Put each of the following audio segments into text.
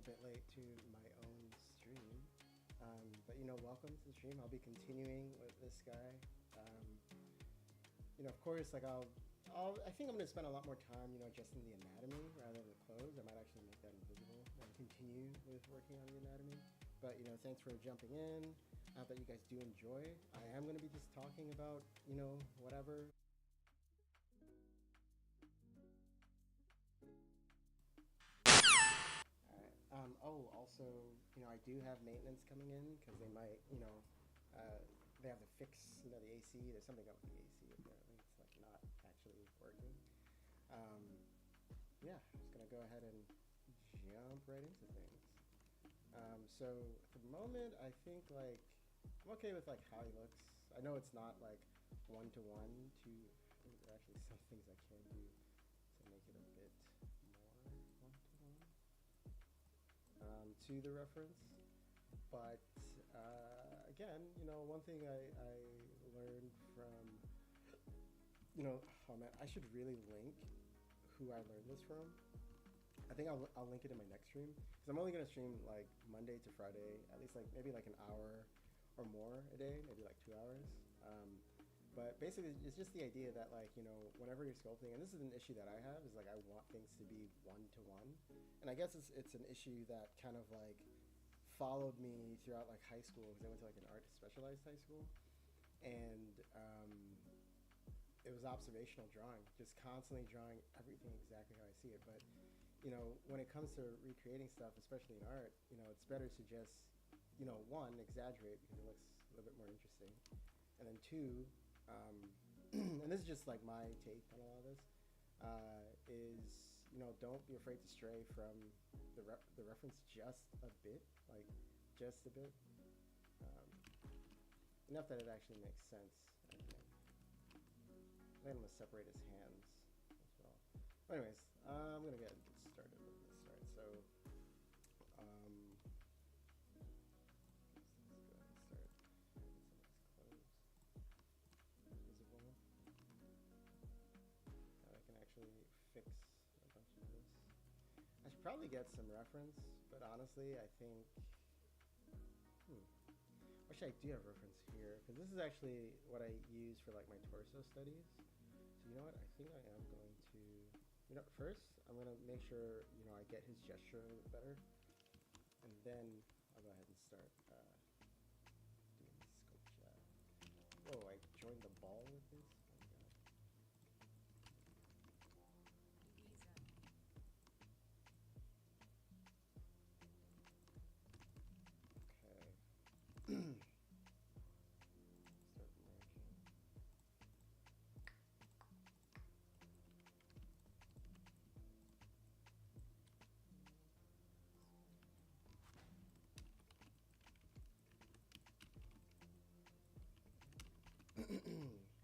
bit late to my own stream. But welcome to the stream. I'll be continuing with this guy. Um, of course, like I think I'm gonna spend a lot more time, just in the anatomy rather than the clothes. I might actually make that invisible and continue with working on the anatomy. But thanks for jumping in. I hope that you guys do enjoy. I am gonna be just talking about, whatever. Oh, also, I do have maintenance coming in because they might, they have to fix, the AC. There's something up with the AC apparently. It's like not actually working. Um, yeah, I'm just gonna go ahead and jump right into things. So at the moment, I think like I'm okay with like how he looks. I know it's not like one to one. To there are actually some things I can do to make it a bit more one to one to the reference. But again, one thing I learned from, oh man, I should really link who I learned this from. I think I'll link it in my next stream because I'm only gonna stream like Monday to Friday, at least like maybe like an hour or more a day, maybe like 2 hours. But basically, it's just the idea that like whenever you're sculpting, and this is an issue that I have, is like I want things to be one to one, and I guess it's an issue that kind of like followed me throughout like high school because I went to like an art specialized high school, and it was observational drawing, just constantly drawing everything exactly how I see it. But when it comes to recreating stuff, especially in art, it's better to just, one, exaggerate because it looks a little bit more interesting, and then two, and this is just like my take on a lot of this, is don't be afraid to stray from the reference just a bit, like just a bit, um, enough that it actually makes sense. I think. Then I'm gonna separate his hands as well. But anyways, I'm gonna get started with this. All right, so let's go ahead and start. Get some of these clothes visible. Now I can actually fix a bunch of this. I should probably get some reference, but honestly, I think. Wish I do have reference here because this is actually what I use for like my torso studies. So you know what? I think I am going to. First I'm gonna make sure I get his gesture a little bit better, and then I'll go ahead and start doing the sculpture. Whoa! I joined the ball with this. Oh my god.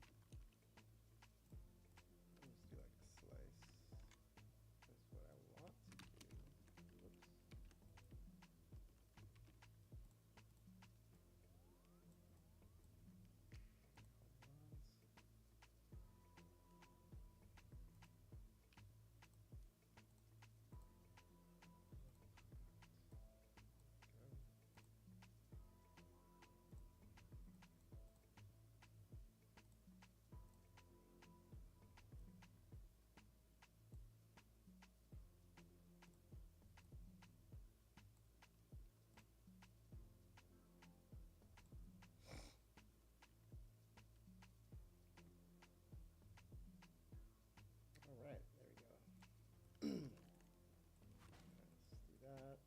Okay. Start merging. Let's do like a slice. That's what I want to do. Whoops. All right, there we go. Let's do that.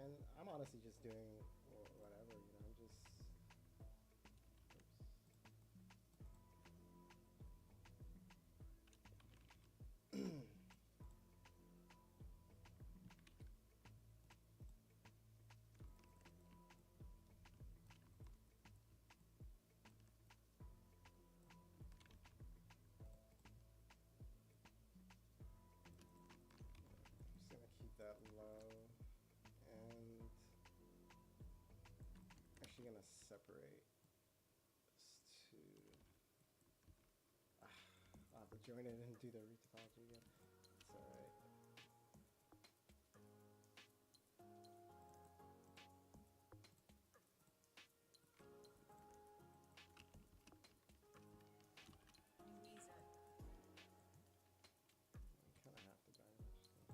And I'm honestly just doing whatever, I'm just. Oops. separate to. I'll have to join it and do the retopology again. It's alright. Louisa. I kind of have to banish stuff.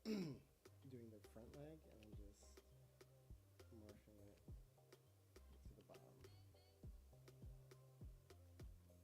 doing the front leg and then just morphing it to the bottom. Keystring 6, Louisa.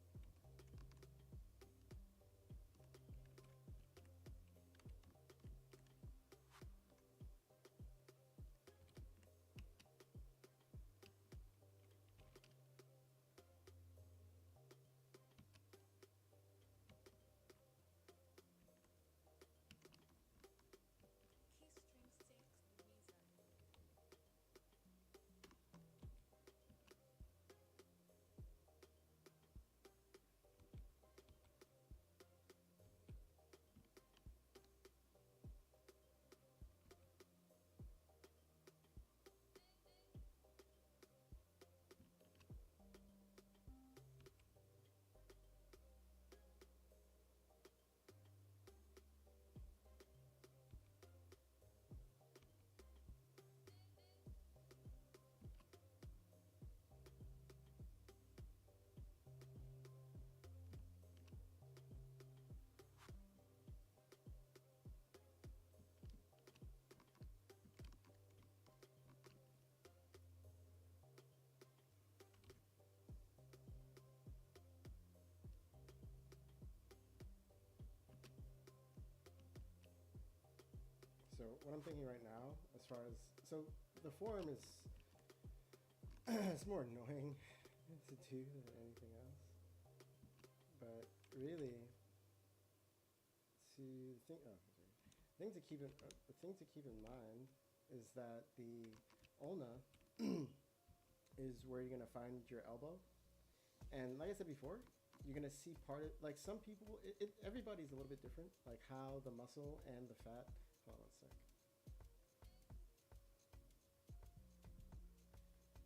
So what I'm thinking right now, as far as so the form is it's more annoying to do than anything else. But really, to think, oh, sorry. The thing to keep in mind is that the ulna is where you're gonna find your elbow, and like I said before, you're gonna see part of like some people. Everybody's a little bit different, like how the muscle and the fat. Hold on one sec.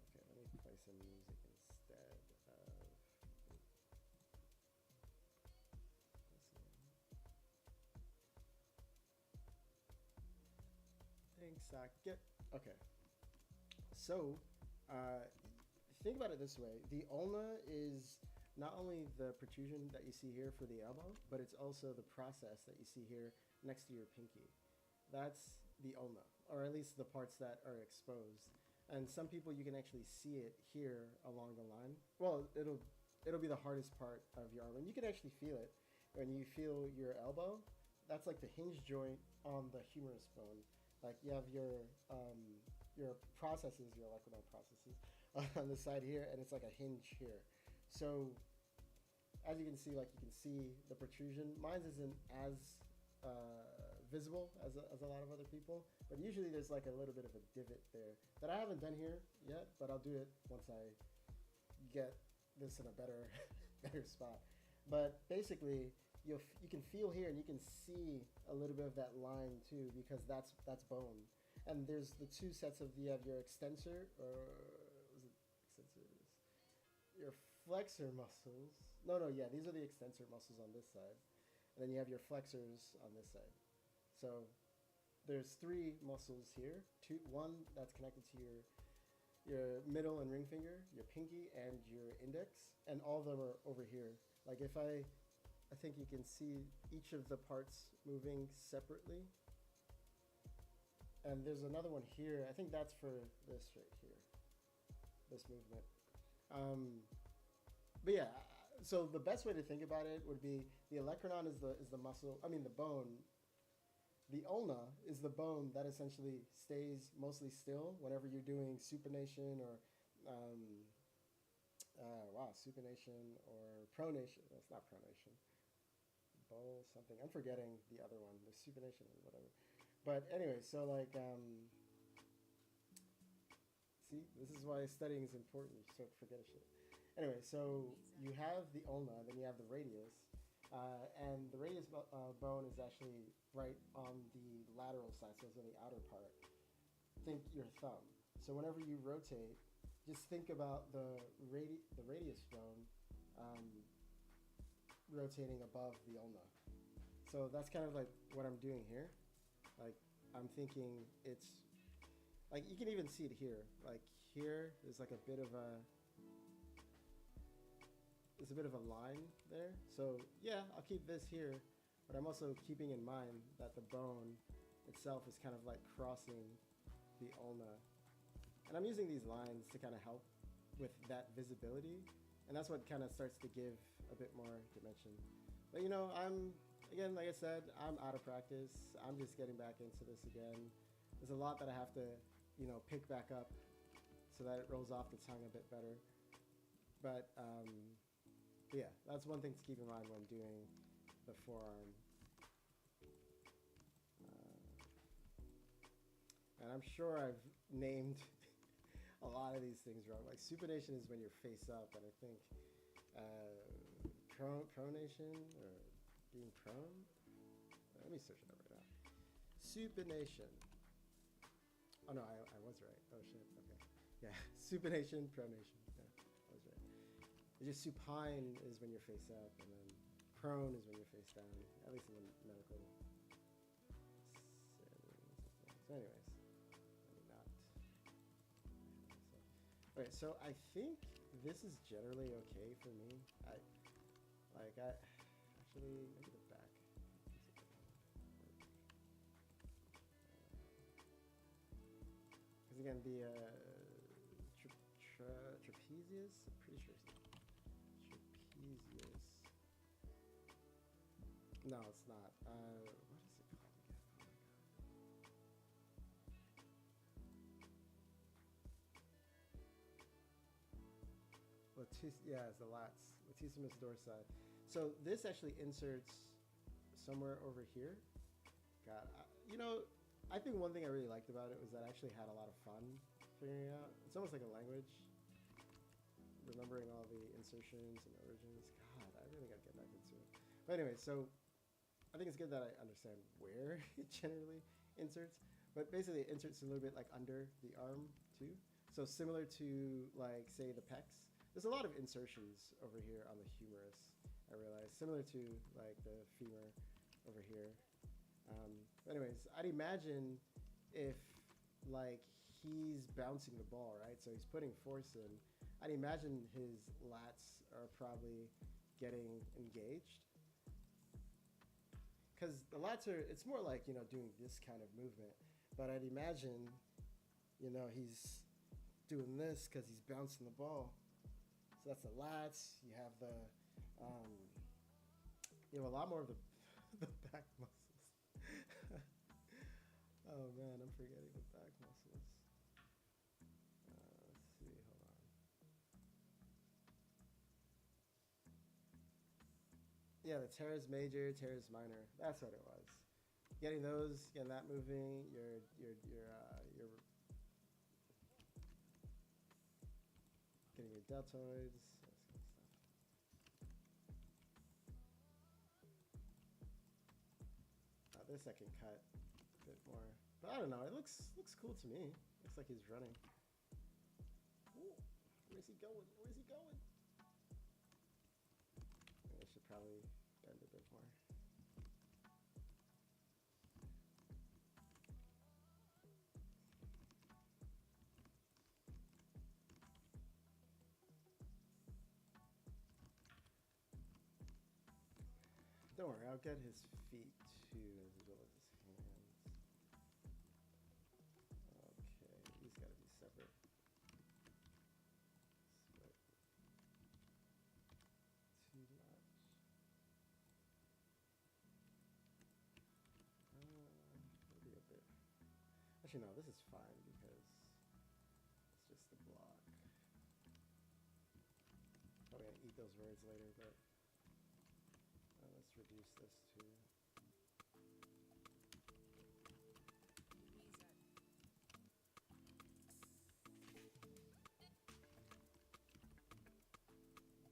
Okay, let me play some music instead of listening. Thanks, Saket. Okay, so think about it this way: the ulna is not only the protrusion that you see here for the elbow, but it's also the process that you see here next to your pinky. That's the ulna, or at least the parts that are exposed. And some people you can actually see it here along the line. Well, it'll be the hardest part of your arm, and you can actually feel it when you feel your elbow. That's like the hinge joint on the humerus bone. Like you have your processes, your electron processes on the side here, and it's like a hinge here. So as you can see, like you can see the protrusion. Mine isn't as visible as a lot of other people, but usually there's like a little bit of a divot there that I haven't done here yet, but I'll do it once I get this in a better better spot. But basically you can feel here and you can see a little bit of that line too, because that's bone. And there's the two sets of you have your extensor, or was it extensors, your flexor muscles. No, yeah, these are the extensor muscles on this side, and then you have your flexors on this side. So there's three muscles here. One that's connected to your middle and ring finger, your pinky, and your index, and all of them are over here. Like if I think you can see each of the parts moving separately. And there's another one here. I think that's for this right here, this movement. But yeah, so the best way to think about it would be the olecranon is the muscle. I mean the bone. The ulna is the bone that essentially stays mostly still whenever you're doing supination or supination or pronation. That's not pronation. Bowl something. I'm forgetting the other one. The supination or whatever. But anyway, so like see, this is why studying is important. You start to forget shit. Anyway, so you have the ulna, then you have the radius. And the radius bone is actually right on the lateral side, so it's on the outer part. Think your thumb. So whenever you rotate, just think about the radius bone rotating above the ulna. So that's kind of like what I'm doing here. Like I'm thinking it's like you can even see it here. Like here, there's like a bit of a line there. So yeah, I'll keep this here, but I'm also keeping in mind that the bone itself is kind of like crossing the ulna. And I'm using these lines to kind of help with that visibility. And that's what kind of starts to give a bit more dimension. But you know, again, like I said, I'm out of practice. I'm just getting back into this again. There's a lot that I have to, you know, pick back up so that it rolls off the tongue a bit better. But yeah, that's one thing to keep in mind when doing the forearm. And I'm sure I've named a lot of these things wrong. Like supination is when you're face up, and I think pronation or being prone. Let me search it up right now. Supination. Oh no, I was right. Oh shit. Okay. Yeah, supination, pronation. Yeah, I was right. It's just supine is when you're face up, and then prone is when you're face down. At least in the medical settings. So, anyways. Okay, so I think this is generally okay for me. Actually, let me go back. Because again, the trapezius, I'm pretty sure it's trapezius. No, it's not. What is it called again? Oh my god. Yeah, it's the lats. Latissimus dorsi. So this actually inserts somewhere over here. God, you know, I think one thing I really liked about it was that I actually had a lot of fun figuring it out. It's almost like a language. Remembering all the insertions and origins. God, I really gotta get back into it. But anyway, so I think it's good that I understand where it generally inserts. But basically it inserts a little bit like under the arm too. So similar to like, say, the pecs. There's a lot of insertions over here on the humerus, I realize. Similar to like the femur over here. Anyways, I'd imagine if like he's bouncing the ball, right? So he's putting force in. I'd imagine his lats are probably getting engaged. Because the lats are, it's more like, you know, doing this kind of movement. But I'd imagine, you know, he's doing this because he's bouncing the ball. So that's the lats. You have you have a lot more of the back muscles. Oh man, I'm forgetting the back muscles. Let's see, hold on. Yeah, the teres major, teres minor. That's what it was. Getting those, getting that moving. Your getting your deltoids. This I can cut a bit more, but I don't know. It looks cool to me. Looks like he's running. Ooh, where's he going? Where's he going? I should probably bend a bit more. Don't worry, I'll get his feet too, as well as his hands. Okay, these gotta be separate. Split. Too much. Maybe a bit. Actually, no, this is fine because it's just the block. Probably gonna eat those words later, but. Let's reduce this to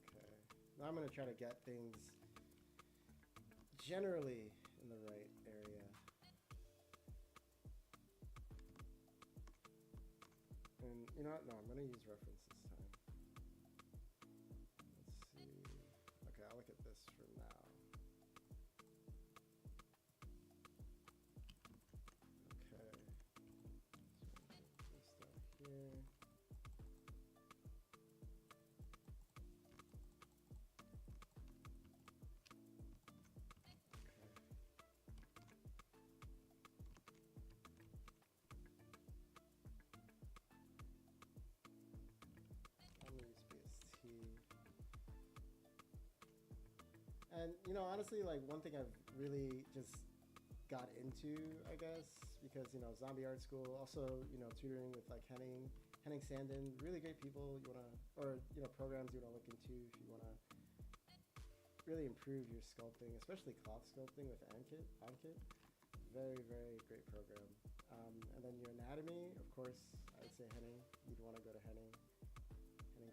okay. Now I'm going to try to get things generally in the right area. And you know what? No, I'm going to use reference this time. Let's see. Okay, I'll look at this for now. And honestly, like one thing I've really just got into, I guess, because zombie art school, also tutoring with like Henning Sandin, really great people you wanna, or programs you wanna look into if you wanna really improve your sculpting, especially cloth sculpting with Ankit. Very very great program. And then your anatomy, of course, I'd say Henning. You'd want to go to Henning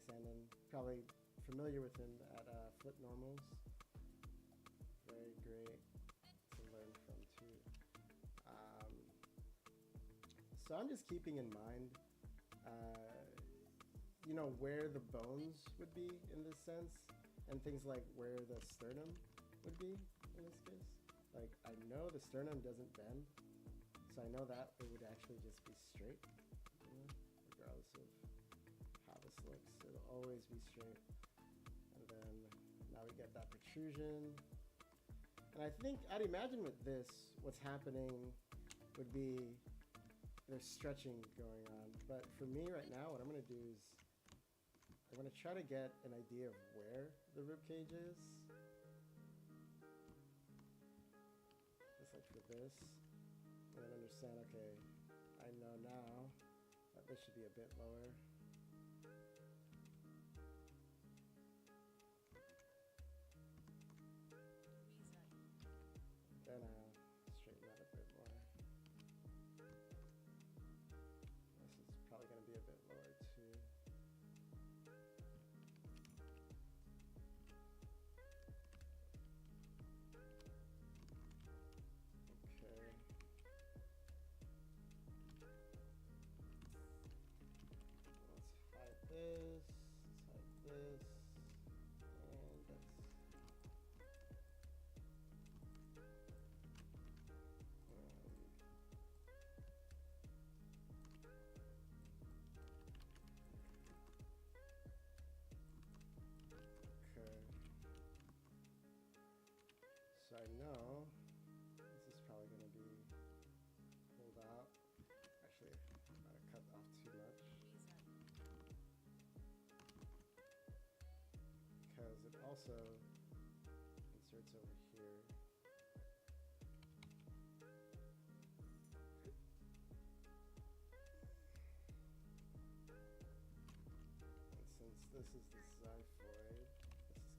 Sandin. Probably familiar with him at Flip Normals. Very great to learn from too. Um, so I'm just keeping in mind, where the bones would be in this sense, and things like where the sternum would be in this case. Like I know the sternum doesn't bend, so I know that it would actually just be straight, regardless of how this looks. It'll always be straight. And then now we get that protrusion. And I'd imagine with this, what's happening would be there's stretching going on. But for me right now, what I'm going to do is I'm going to try to get an idea of where the rib cage is. Just like for this. And then understand, okay, I know now that this should be a bit lower. Then I'll straighten that a bit more. This is probably going to be a bit lower too. Okay. Let's hide this. Let's hide this. And that's okay. So I know this is probably going to be pulled out. Actually, I might have cut off too much because it also inserts over here. And since this is the xiphoid,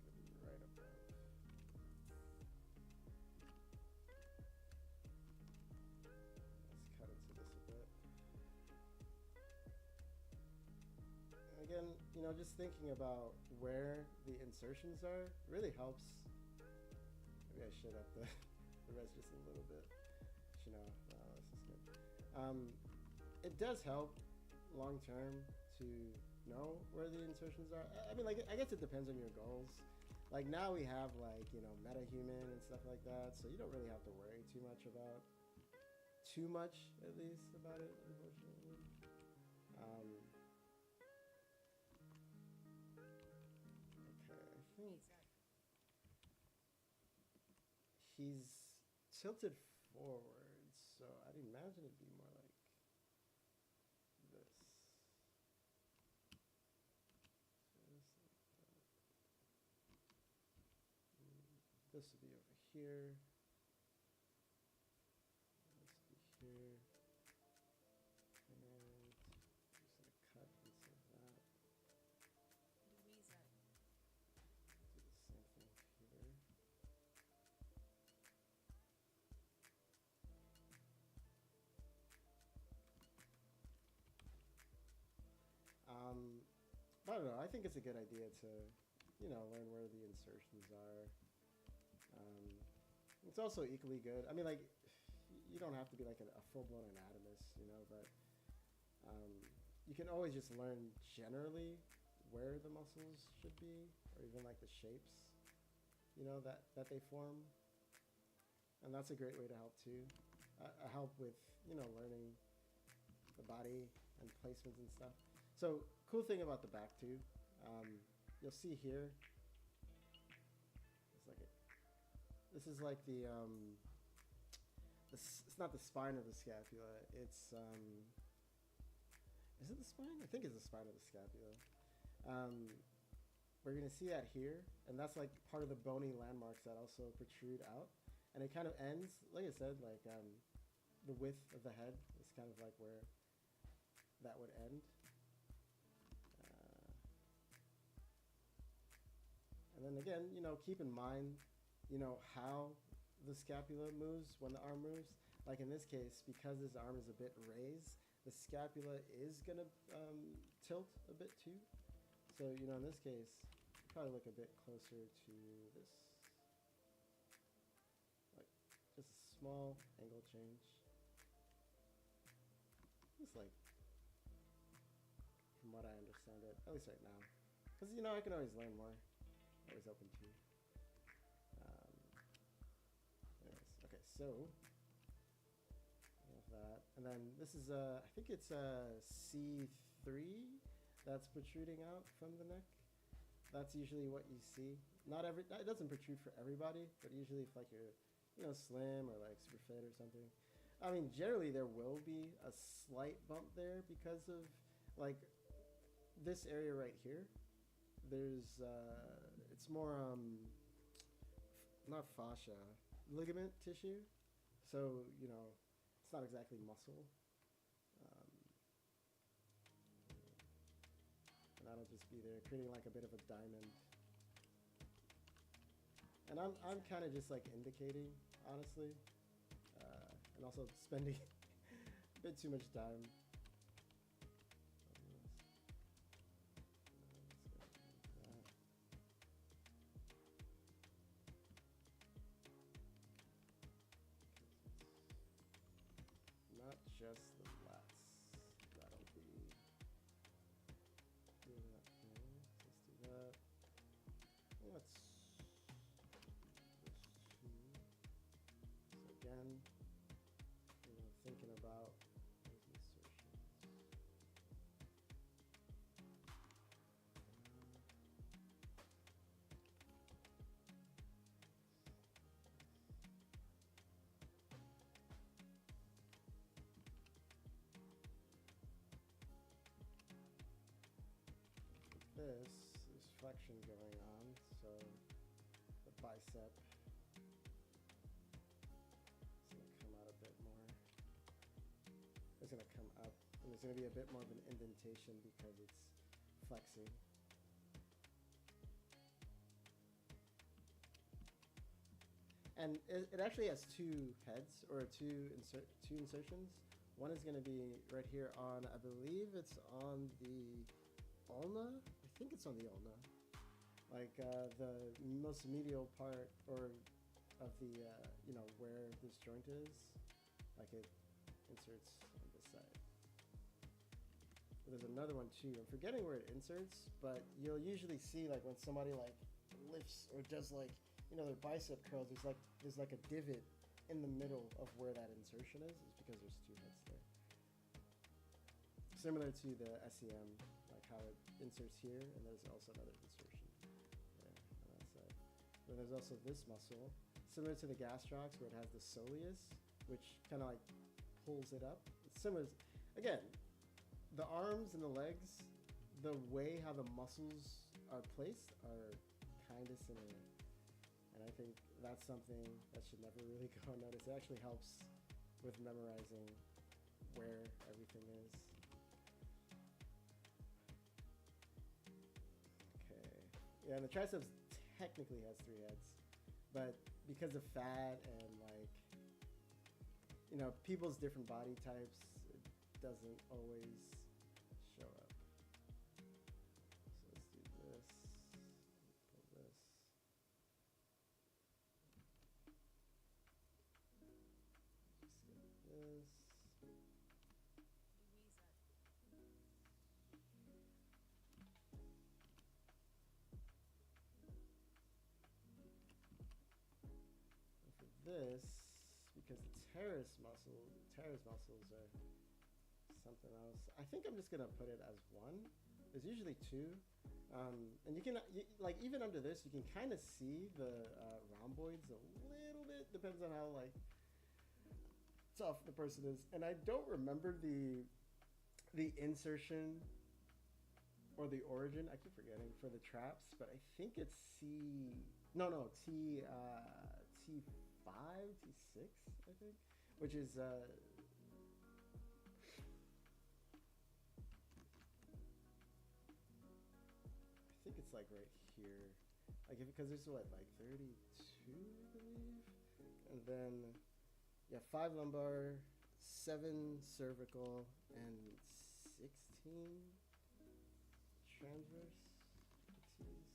this is going to be right above. Let's cut into this a bit. And again, just thinking about where the insertions are really helps. Maybe I should up the rest just a little bit. No, this is good. It does help long term to know where the insertions are. I mean, like, I guess it depends on your goals. Like now we have like MetaHuman and stuff like that, so you don't really have to worry too much at least about it, unfortunately. Okay, I think he's tilted forward, so I'd imagine it'd be more like this. This would be over here. This would be here. And I'm just going to cut into that. Do the same thing here. I don't know. I think it's a good idea to, learn where the insertions are. It's also equally good. I mean, like, you don't have to be like a full-blown anatomist, but you can always just learn generally where the muscles should be, or even like the shapes, that they form. And that's a great way to help too. Help with, learning the body and placements and stuff. So cool thing about the back too, you'll see here, this is like it's not the spine of the scapula, it's, is it the spine? I think it's the spine of the scapula. we're gonna see that here, and that's like part of the bony landmarks that also protrude out, and it kind of ends, like I said, like the width of the head is kind of like where that would end. Uh, and then again, keep in mind, how the scapula moves when the arm moves. Like in this case, because his arm is a bit raised, the scapula is gonna tilt a bit too. So, in this case, probably look a bit closer to this, like just a small angle change. Just like, from what I understand it, at least right now. Because, I can always learn more. Always open to. Anyways, okay, so we have that. And then this is, I think it's a C3 that's protruding out from the neck. That's usually what you see. It doesn't protrude for everybody, but usually if like you're, slim or like super fit or something. I mean, generally there will be a slight bump there because of like this area right here. There's, it's more, not fascia, ligament tissue. So, it's not exactly muscle. And that'll just be there, creating like a bit of a diamond. And I'm kind of just like indicating, honestly, and also spending a bit too much time. Not just the lats. That'll be. Do that there. Let's do that. Let's this two. So again, thinking about those insertions. There's flexion going on, so the bicep is going to come out a bit more. It's going to come up, and there's going to be a bit more of an indentation because it's flexing. And it actually has two heads, or two insertions. One is going to be right here on, I believe it's on the ulna. I think it's on the ulna, like the most medial part, or of the where this joint is. Like it inserts on this side. There's another one too. I'm forgetting where it inserts, but you'll usually see like when somebody like lifts or does like their bicep curls, there's like a divot in the middle of where that insertion is. It's because there's two heads there. Similar to the SEM, like how it inserts here, and there's also another insertion there on that side. Then there's also this muscle, similar to the gastrocs, where it has the soleus, which kind of like pulls it up. It's similar. Again, the arms and the legs, the way how the muscles are placed are kind of similar. And I think that's something that should never really go unnoticed. It actually helps with memorizing where everything is. Okay. Yeah, and the triceps technically has 3 heads, but because of fat and like, people's different body types, it doesn't always show up. So let's do this. Pull this. Just get this. And for this, because the teres muscles are something else, I think I'm just gonna put it as 1. There's usually 2, and you can like even under this you can kind of see the rhomboids a little bit. Depends on how like tough the person is. And I don't remember the insertion or the origin. I keep forgetting for the traps, but I think it's C. No, no, T5, T6, I think, which is I think it's like right here, like if because there's what like 32, I believe, and then yeah, 5 lumbar, 7 cervical, and 16 transverse. Anyways,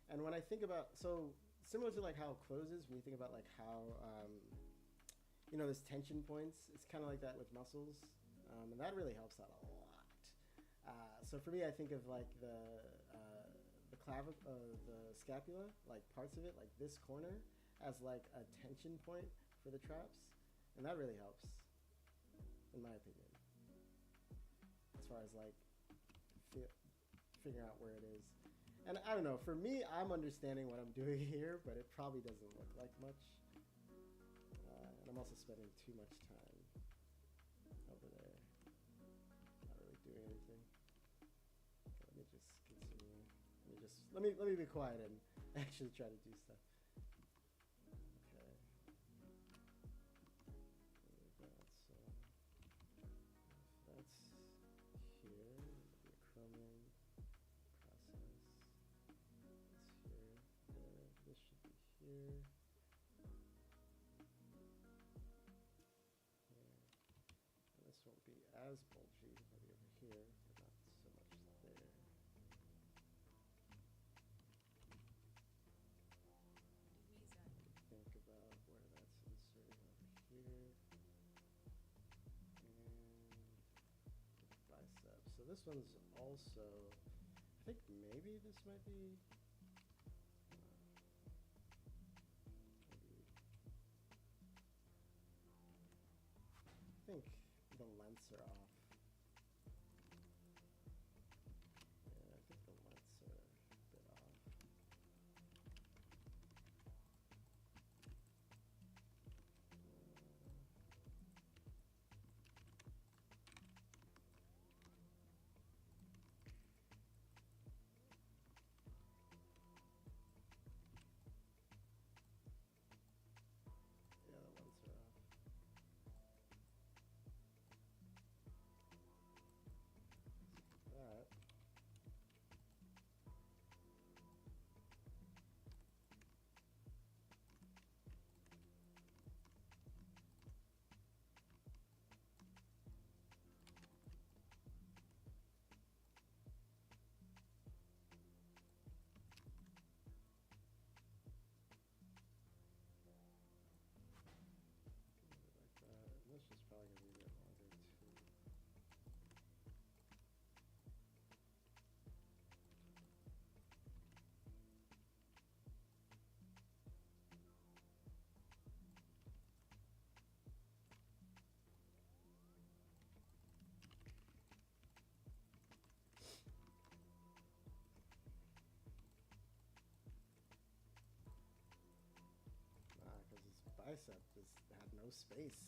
and when I think about so similar to like how it closes, when you think about like how there's tension points, it's kind of like that with muscles, and that really helps out a lot. So for me, I think of like the scapula, like parts of it, like this corner, as like a tension point for the traps, and that really helps, in my opinion, as far as like figuring out where it is. And I don't know. For me, I'm understanding what I'm doing here, but it probably doesn't look like much. And I'm also spending too much time over there, not really doing anything. Okay, let me just continue. Let me be quiet and actually try to do stuff. Okay. There we go. So if that's here, it'll be a chromium process. It's here. There. This should be here. And this won't be as bulgy. It'll be over here, but not so much there. Louisa. Think about where that's inserting over here. And bicep. So this one's also, I think maybe this might be, maybe, I think the lengths are off. Yeah, I think the lengths are a bit off. Yeah, the lengths are off. That. Like that. And this is probably going to be a bit longer too. Because his bicep just had no space.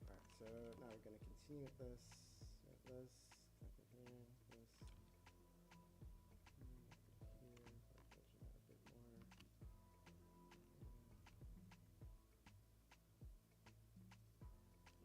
Alright, so now we're going to continue with this. This, connect it here, this. Here, I'll touch it out a bit more. Louisa.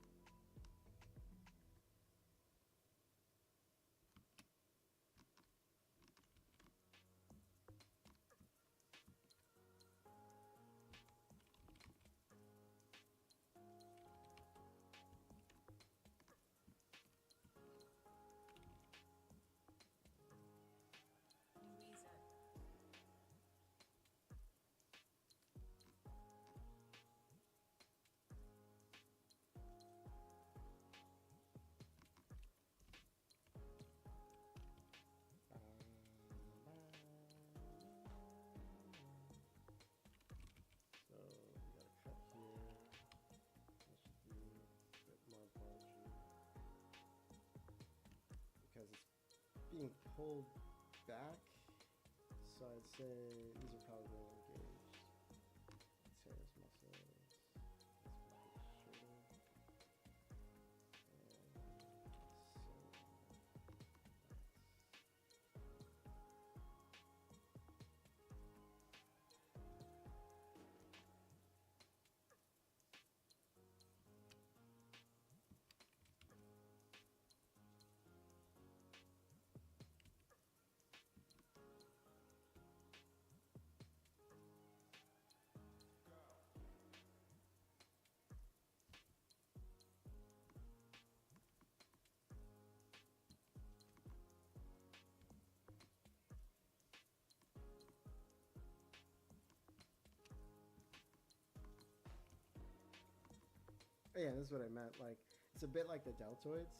So we got a cut here. This should be a bit more bulgy because it's being pulled back So I'd say these are probably engaged. Teres muscles. Let's make it Oh, yeah, this is what I meant. Like, it's a bit like the deltoids,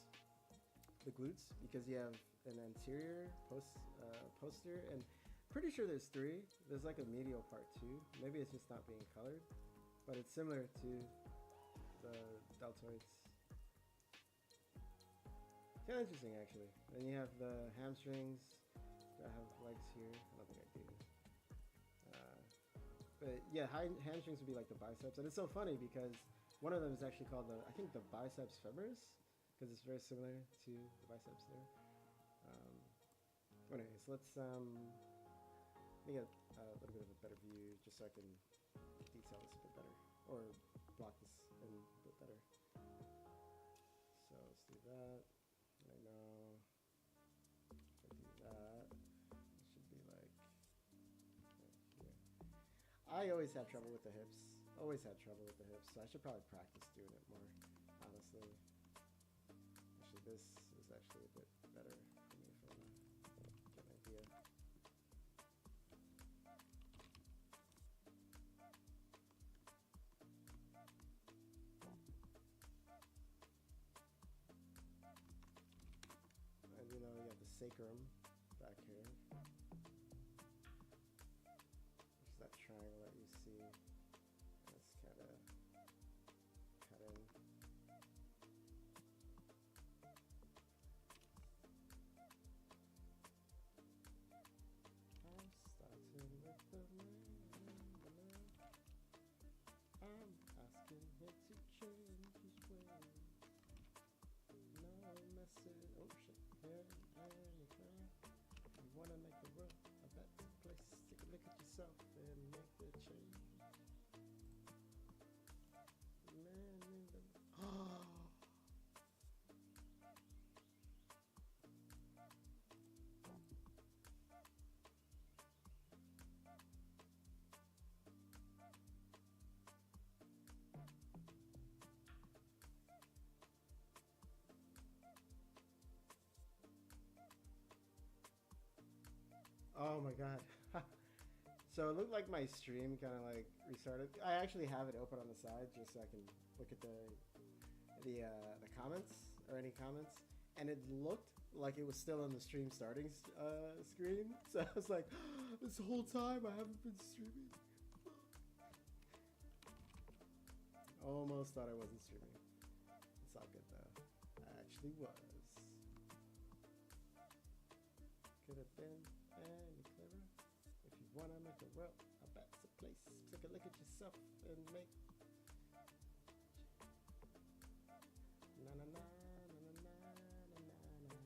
the glutes, because you have an anterior poster, and pretty sure there's three. There's like a medial part too. Maybe it's just not being colored, but it's similar to the deltoids. Kind of interesting, actually. Then you have the hamstrings. Do I have legs here? I don't think I do. But yeah, hamstrings would be like the biceps, and it's so funny because one of them is actually called I think the biceps femoris, because it's very similar to the biceps there. Anyways, let's let me get a little bit of a better view just so I can detail this a bit better, or block this in a bit better. So let's do that. I know if I do that, it should be like right here. I always have trouble with the hips. Always had trouble with the hips, so I should probably practice doing it more, honestly. Actually, this is actually a bit better for me if I want to get an idea. And you know, you have the sacrum back here, which is that triangle that you see. Let's kind of cut in. I'm starting with the man. I'm asking him to change his ways. No messing. Oh shit. Here anything. You wanna make the world a better place? Take a look at yourself and make the change. Man in the Oh my god. So it looked like my stream kind of like restarted. I actually have it open on the side just so I can look at the comments or any comments, and it looked like it was still on the stream starting screen. So I was like, this whole time I haven't been streaming. Almost thought I wasn't streaming. It's all good though. I actually was. Could have been any clearer. If you wanna make the world a better place, take a look at yourself and make. Na na na na na na na na na.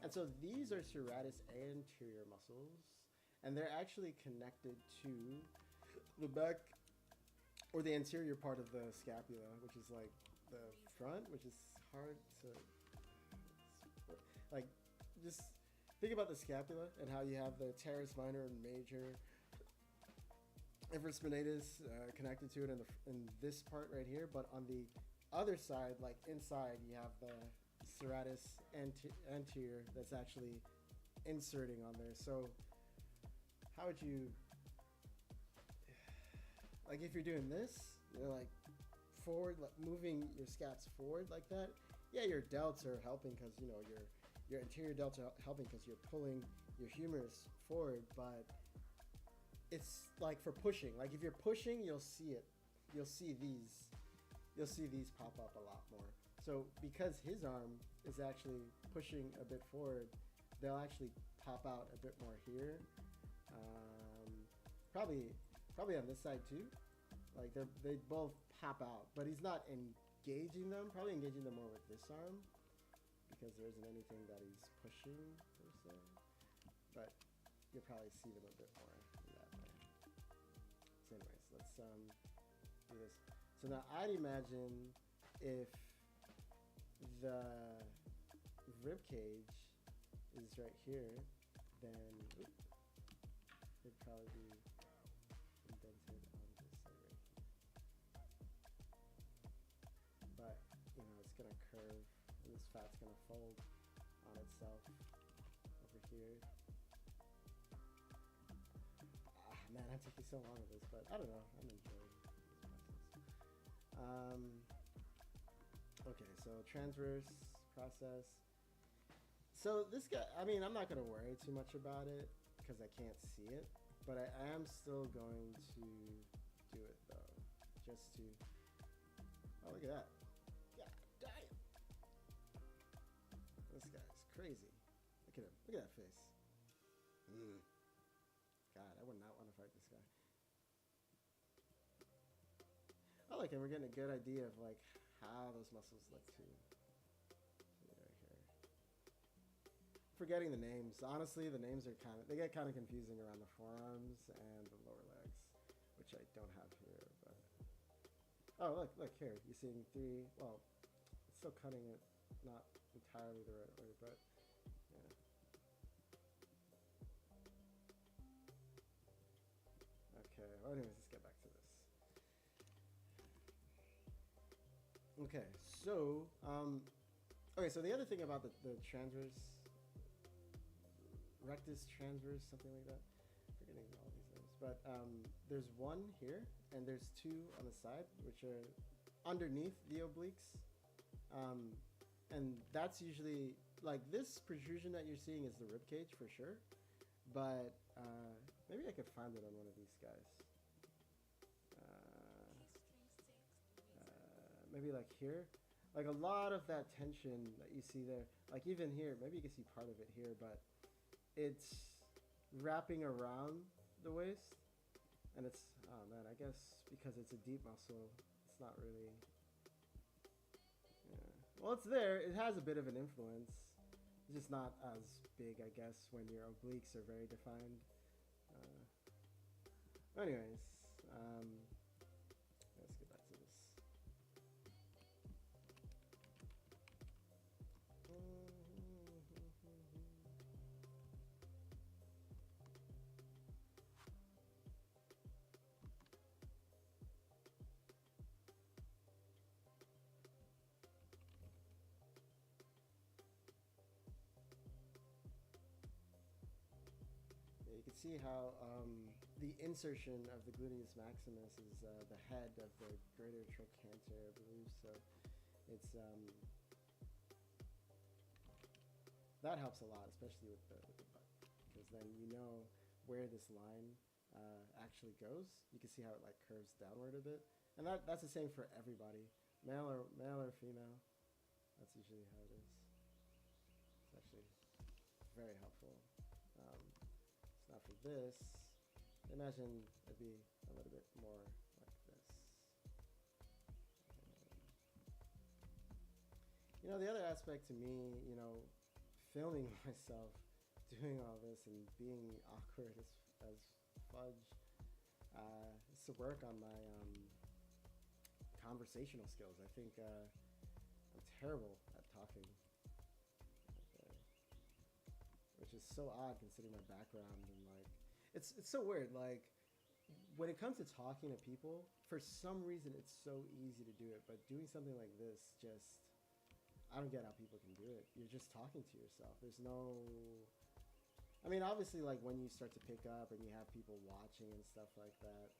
And so these are serratus anterior muscles, and they're actually connected to the back or the anterior part of the scapula, which is like the front, which is hard to like just. Think about the scapula and how you have the teres minor and major infraspinatus connected to it in this part right here, but on the other side, like inside, you have the serratus anterior that's actually inserting on there. So how would you, like if you're doing this, you're like forward, like moving your scaps forward like that. Yeah, your delts are helping because you know your anterior delts are helping because you're pulling your humerus forward, but it's like for pushing. Like if you're pushing, you'll see it. You'll see these pop up a lot more. So because his arm is actually pushing a bit forward, they'll actually pop out a bit more here. Probably, probably on this side too. Like they both pop out, but he's not engaging them. Probably engaging them more with this arm because there isn't anything that he's pushing per se. But you'll probably see them a bit more in that way. So, anyways, let's do this. So now I'd imagine if the rib cage is right here, then it'd probably be indented on this side right here. But you know, it's gonna curve, and this fat's gonna fold on itself over here. Ah, man, I'm taking so long with this, but I don't know. I'm enjoying this process. Okay, so transverse process. So this guy, I mean, I'm not gonna worry too much about it because I can't see it, but I am still going to do it though, just to. Oh, look at that! God damn! This guy's crazy. Look at him. Look at that face. God, I would not want to fight this guy. Oh, look, and we're getting a good idea of like how those muscles look too. Right here. Forgetting the names. Honestly, the names are they get kind of confusing around the forearms and the lower legs, which I don't have here. But oh, look here. You're seeing three. Well, it's still cutting it, not entirely the right way, but yeah. Okay. Well, anyways, let's get back to this. Okay, so okay, so the other thing about the transverse, rectus transverse, something like that. Forgetting all these names, but there's one here, and there's two on the side, which are underneath the obliques, and that's usually like this protrusion that you're seeing is the rib cage for sure, but maybe I could find it on one of these guys. Maybe like here, like a lot of that tension that you see there, like even here, maybe you can see part of it here, but it's wrapping around the waist, and it's, oh man, I guess because it's a deep muscle, it's not really, yeah. Well, it's there, it has a bit of an influence, it's just not as big, I guess, when your obliques are very defined. Anyways, let's get back to this. You can see how the insertion of the gluteus maximus is the head of the greater trochanter, I believe. So it's that helps a lot, especially with the butt, because then you know where this line actually goes. You can see how it like curves downward a bit, and that's the same for everybody, male or female. That's usually how it is. It's actually very helpful. Now for this, imagine it'd be a little bit more like this. You know, the other aspect to me, you know, filming myself doing all this and being awkward as fudge, is to work on my conversational skills. I think I'm terrible at talking. Which is so odd considering my background, and like it's so weird. Like when it comes to talking to people, for some reason it's so easy to do it, but doing something like this, just I don't get how people can do it. You're just talking to yourself. There's no, I mean, obviously, like when you start to pick up and you have people watching and stuff like that,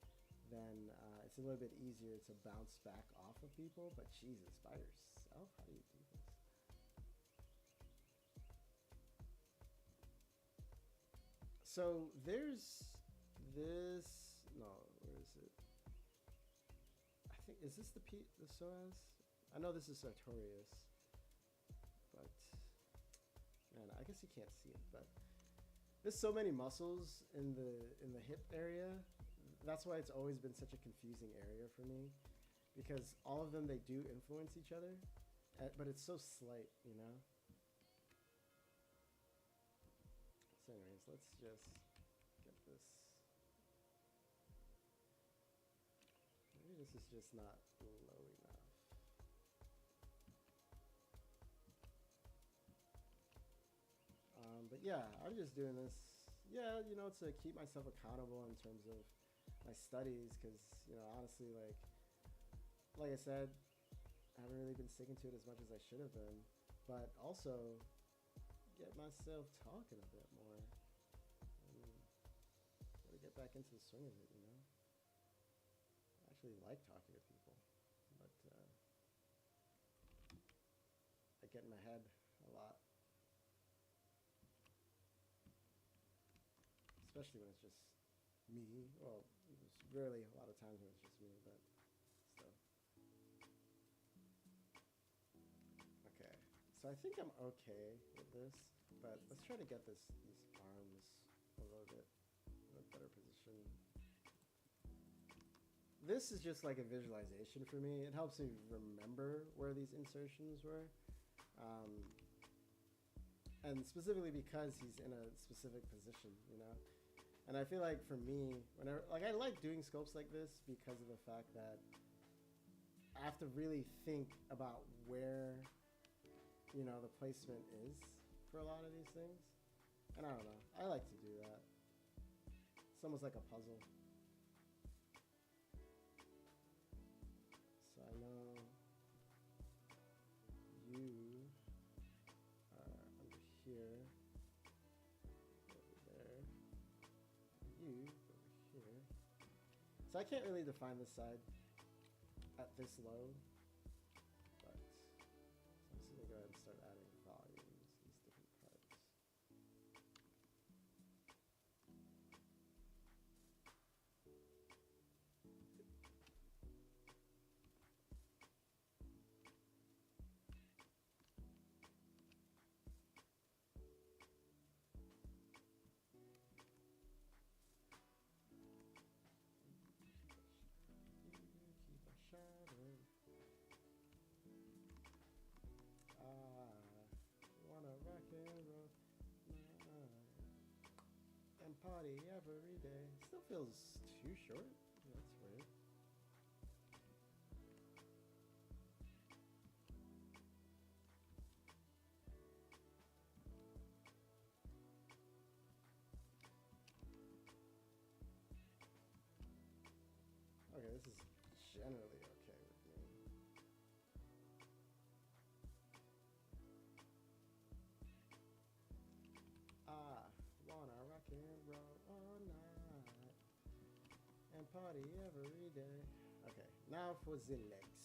then it's a little bit easier to bounce back off of people. But Jesus, by yourself, how do you do this? So there's this, no, where is it? I think, is this the psoas? I know this is sartorius, but man, I guess you can't see it, but there's so many muscles in the hip area. That's why it's always been such a confusing area for me, because all of them, they do influence each other, but it's so slight, you know. So anyways, let's just get this. Maybe this is just not low enough. But yeah, I'm just doing this, yeah, you know, to keep myself accountable in terms of my studies, because, you know, honestly, like I said, I haven't really been sticking to it as much as I should have been, but also get myself talking a bit more and gotta get back into the swing of it, you know. I actually like talking to people, but I get in my head a lot, especially when it's just me. Well, it's rarely a lot of times when it's just me, but still. Okay, so I think I'm okay with this, but let's try to get these arms a little bit in a better position. This is just like a visualization for me. It helps me remember where these insertions were. And specifically because he's in a specific position, you know? And I feel like for me, whenever, like, I like doing scopes like this because of the fact that I have to really think about where, you know, the placement is for a lot of these things. And I don't know, I like to do that. It's almost like a puzzle. So I know you are under here, over there, you over here. So I can't really define this side at this low, but I'm just gonna go ahead and start adding volumes, these different parts. Keep on shining. Wanna rock and roll and party every day. Still feels too short. That's weird. Okay, this is generally okay with me. Wanna rock and roll all night and party every day. Okay, now for the legs.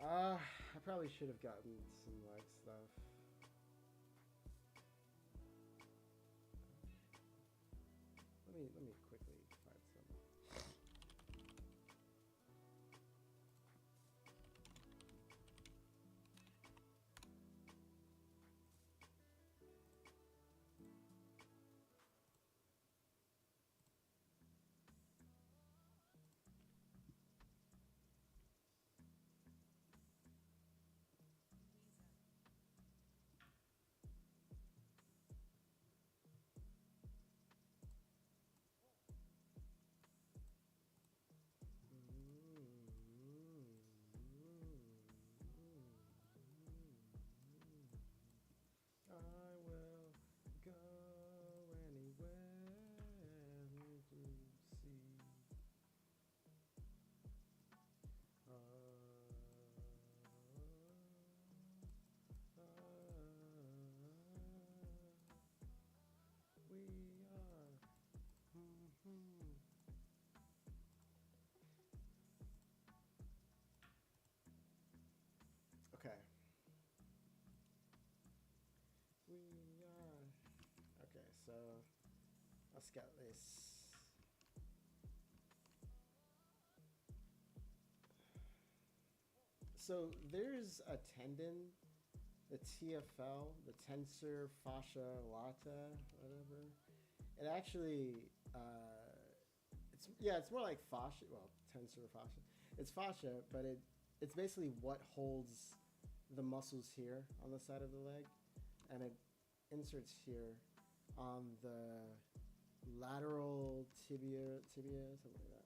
I probably should have gotten some leg stuff. Let me quickly find some. I will go anywhere to see. We are. Okay. We are. Okay, so let's get this. So there's a tendon the TFL, the tensor fascia lata, whatever. It actually, it's more like fascia. Well, tensor fascia. It's fascia, but it's basically what holds the muscles here on the side of the leg, and it inserts here on the lateral tibia, something like that.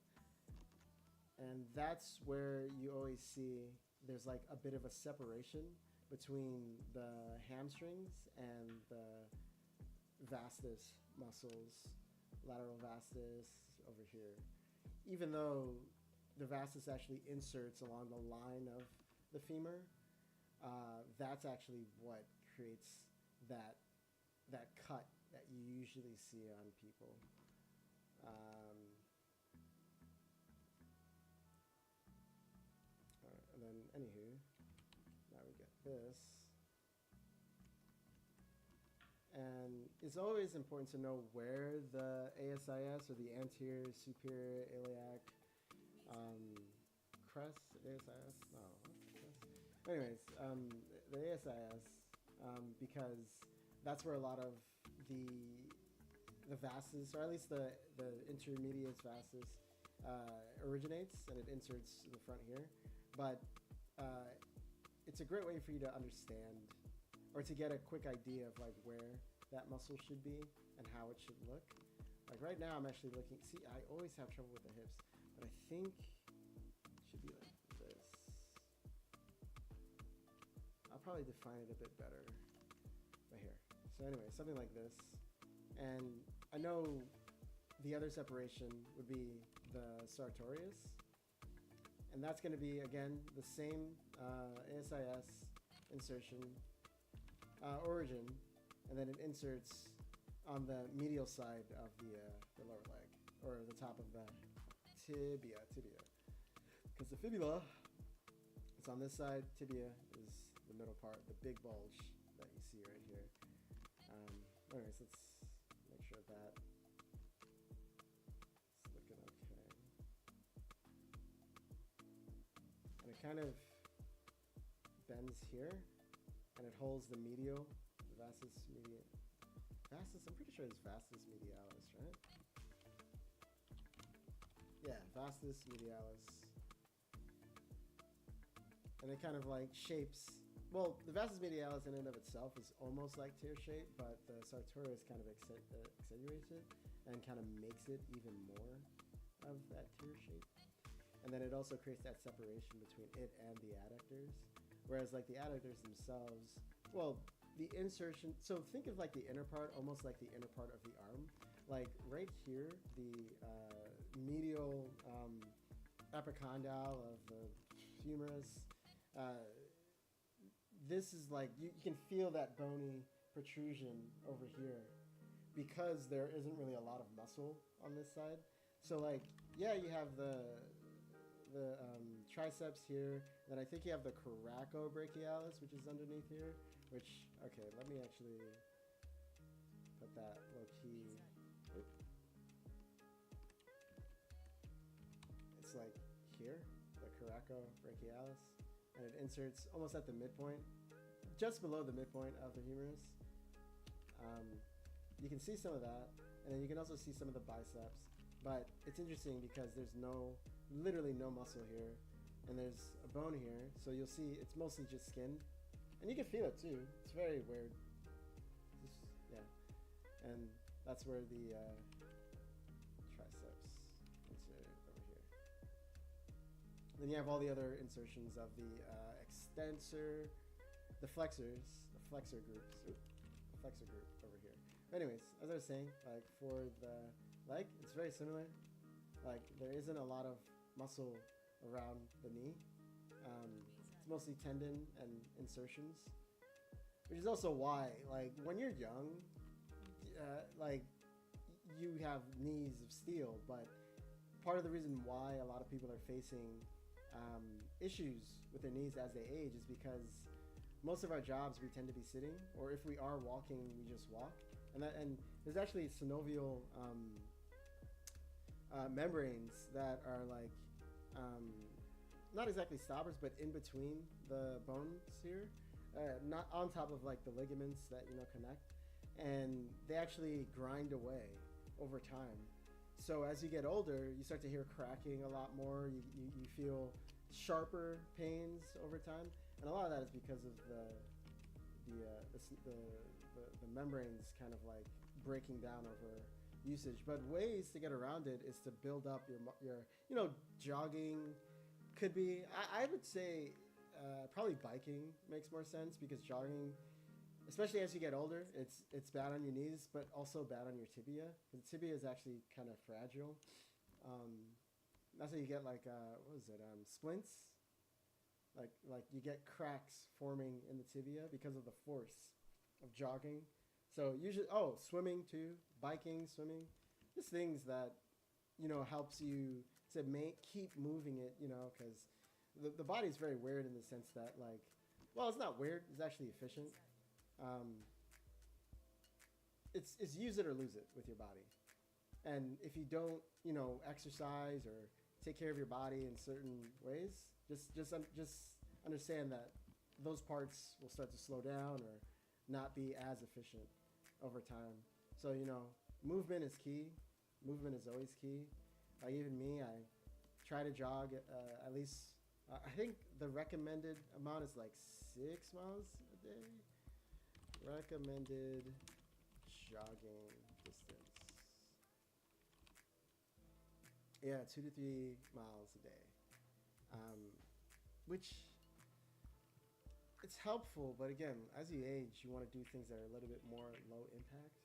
And that's where you always see there's like a bit of a separation between the hamstrings and the vastus muscles, lateral vastus over here. Even though the vastus actually inserts along the line of the femur, that's actually what creates that cut that you usually see on people. And then, anywho, now we get this. And it's always important to know where the ASIS, or the anterior superior iliac crest, ASIS? No, crest? Anyways, the ASIS, because that's where a lot of the vastus, or at least the intermedius vastus, originates, and it inserts in the front here. But it's a great way for you to understand, or to get a quick idea of like where that muscle should be and how it should look. Like right now I'm actually looking, see, I always have trouble with the hips, but I think it should be like this. I'll probably define it a bit better right here. So anyway, something like this. And I know the other separation would be the sartorius, and that's going to be, again, the same ASIS insertion origin, and then it inserts on the medial side of the lower leg, or the top of the tibia. Because the fibula is on this side, tibia is the middle part, the big bulge that you see right here. Anyways, let's make sure that it's looking okay. And it kind of bends here, and it holds the medial, the vastus medial. Vastus, I'm pretty sure it's vastus medialis, right? Yeah, vastus medialis. And it kind of like shapes, well, the vastus medialis in and of itself is almost like tear shape, but the sartorius kind of accentuates it and kind of makes it even more of that tear shape. And then it also creates that separation between it and the adductors. Whereas like the adductors themselves, well, the insertion, so think of like the inner part, almost like the inner part of the arm. Like right here, the medial epicondyle of the humerus, this is like, you can feel that bony protrusion over here because there isn't really a lot of muscle on this side. So like, yeah, you have the triceps here, then I think you have the coracobrachialis, which is underneath here, which, okay, let me actually put that low key. It's like here, the coracobrachialis, and it inserts almost at the midpoint, just below the midpoint of the humerus. You can see some of that, and then you can also see some of the biceps, but it's interesting because there's literally no muscle here, and there's a bone here, so you'll see it's mostly just skin, and you can feel it too. It's very weird. Yeah, and that's where the triceps insert over here. Then you have all the other insertions of the extensor, the flexors, the flexor groups, flexor group over here. Anyways, as I was saying, like for the leg, it's very similar. Like there isn't a lot of muscle around the knee. It's mostly tendon and insertions, which is also why, like when you're young, like you have knees of steel, but part of the reason why a lot of people are facing issues with their knees as they age is because most of our jobs we tend to be sitting, or if we are walking, we just walk. And there's actually synovial membranes that are like not exactly stoppers, but in between the bones here, not on top of like the ligaments that connect, and they actually grind away over time. So as you get older, you start to hear cracking a lot more. You feel sharper pains over time, and a lot of that is because of the membranes kind of like breaking down over usage. But ways to get around it is to build up your jogging could be. I would say probably biking makes more sense because jogging, especially as you get older, it's bad on your knees, but also bad on your tibia. Because the tibia is actually kind of fragile. That's how you get like what is it? Splints. Like you get cracks forming in the tibia because of the force of jogging. So usually, swimming too, biking, swimming, just things that helps you to keep moving it. Because the body's very weird in the sense that like, well, it's not weird. It's actually efficient. It's use it or lose it with your body. And if you don't, exercise or take care of your body in certain ways, just understand that those parts will start to slow down or not be as efficient over time. So movement is key. Movement is always key. Like even me, I try to jog at least. I think the recommended amount is like 6 miles a day. Recommended jogging distance. Yeah, 2 to 3 miles a day. Which it's helpful, but again, as you age, you want to do things that are a little bit more low impact.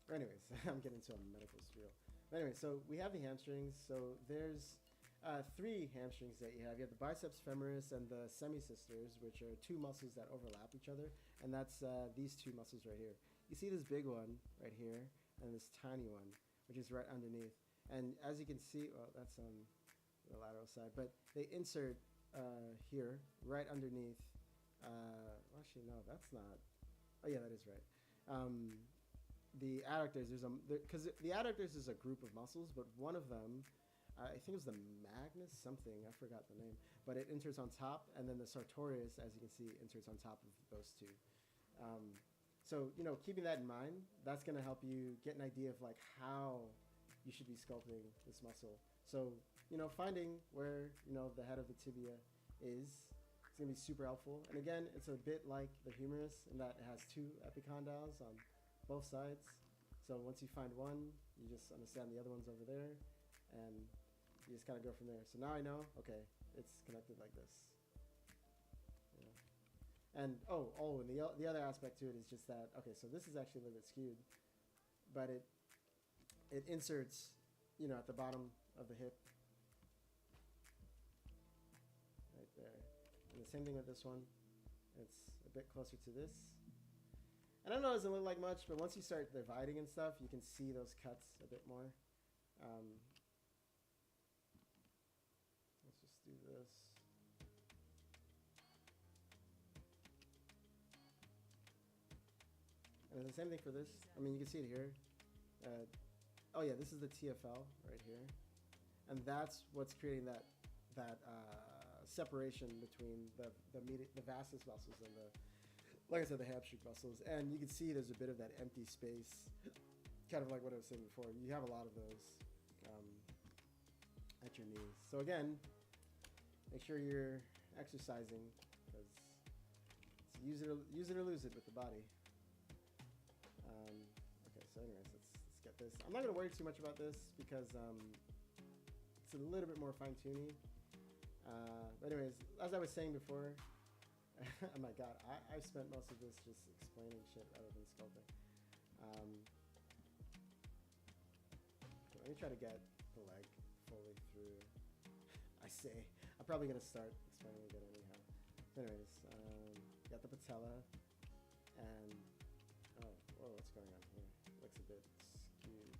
Anyways, I'm getting into a medical spiel. But anyway, so we have the hamstrings. So there's 3 hamstrings that you have. You have the biceps femoris and the semisisters, which are 2 muscles that overlap each other, and that's these 2 muscles right here. You see this big one right here, and this tiny one, which is right underneath. And as you can see, well, that's on the lateral side, but they insert here, right underneath. Actually, no, that's not. Oh yeah, that is right. The adductors, because the adductors is a group of muscles, but one of them, I think it was the magnus something, I forgot the name, but it inserts on top, and then the sartorius, as you can see, inserts on top of those 2. So keeping that in mind, that's going to help you get an idea of like how you should be sculpting this muscle. So finding where the head of the tibia is, it's going to be super helpful. And again, it's a bit like the humerus in that it has 2 epicondyles on both sides. So once you find one, you just understand the other one's over there, and you just kind of go from there. So now I know, okay, it's connected like this. And and the other aspect to it is just that, okay, so this is actually a little bit skewed, but it inserts, at the bottom of the hip, right there. And the same thing with this one. It's a bit closer to this. And I know it doesn't look like much, but once you start dividing and stuff, you can see those cuts a bit more. Let's just do this. And it's the same thing for this. I mean, you can see it here. Oh yeah, this is the TFL right here, and that's what's creating that separation between the vastus muscles and like I said, the hamstring muscles. And you can see there's a bit of that empty space, kind of like what I was saying before. You have a lot of those at your knees. So again, make sure you're exercising, because use it or lose it with the body. Okay, so anyways, let's get this. I'm not going to worry too much about this because it's a little bit more fine-tuning. But anyways, as I was saying before, oh my god, I've spent most of this just explaining shit rather than sculpting. Okay, let me try to get the leg fully through. I say, I'm probably going to start explaining again anyhow. So anyways, got the patella, and what's going on here? Looks a bit skewed.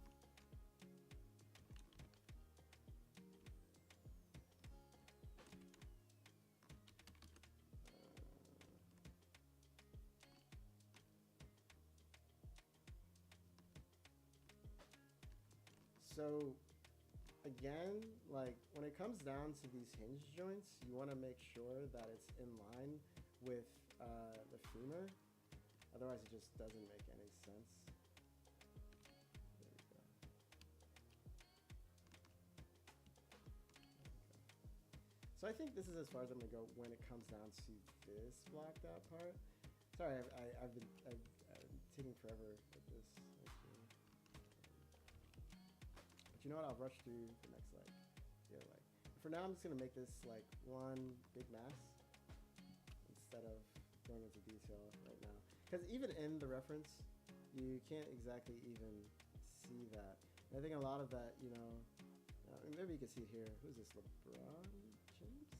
So again, like when it comes down to these hinge joints, you want to make sure that it's in line with the femur. Otherwise, it just doesn't make any sense. There we go. So I think this is as far as I'm gonna go when it comes down to this blocked out part. Sorry, I've been taking forever with this. Actually. But you know what? I'll rush through the next leg, the other leg. For now, I'm just gonna make this like one big mass instead of going into detail right now. Because even in the reference, you can't exactly even see that. And I think a lot of that, maybe you can see it here. Who's this? LeBron James?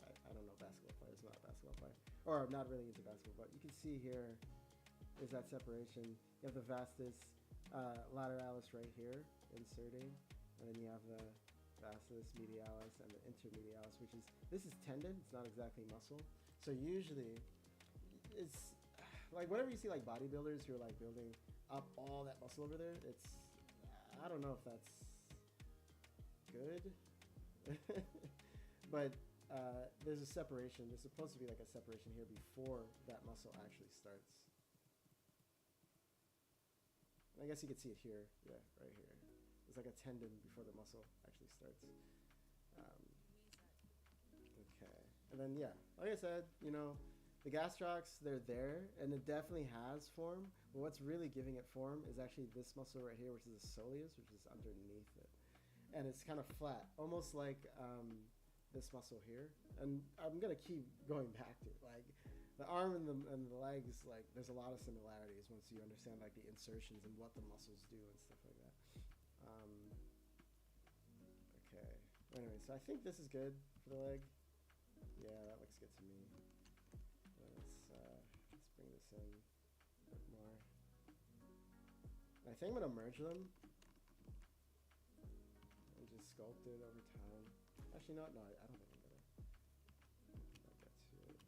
I don't know basketball players, not a basketball player. Or I'm not really into basketball, but you can see here is that separation. You have the vastus lateralis right here inserting, and then you have the vastus medialis and the intermedialis, this is tendon, it's not exactly muscle. So usually it's like whenever you see like bodybuilders who are like building up all that muscle over there, I don't know if that's good. But there's a separation. There's supposed to be like a separation here before that muscle actually starts. I guess you can see it here. Yeah, right here. It's like a tendon before the muscle actually starts. Okay. And then, yeah, like I said, the gastrocs, they're there, and it definitely has form. But what's really giving it form is actually this muscle right here, which is the soleus, which is underneath it. And it's kind of flat, almost like this muscle here. And I'm going to keep going back to it. Like, the arm and the legs, like, there's a lot of similarities once you understand, like, the insertions and what the muscles do and stuff like that. Okay. Anyway, so I think this is good for the leg. Yeah, that looks good to me. Let's bring this in a bit more. I think I'm going to merge them and just sculpt it over time. Actually, no, I don't think I'm going to get to it.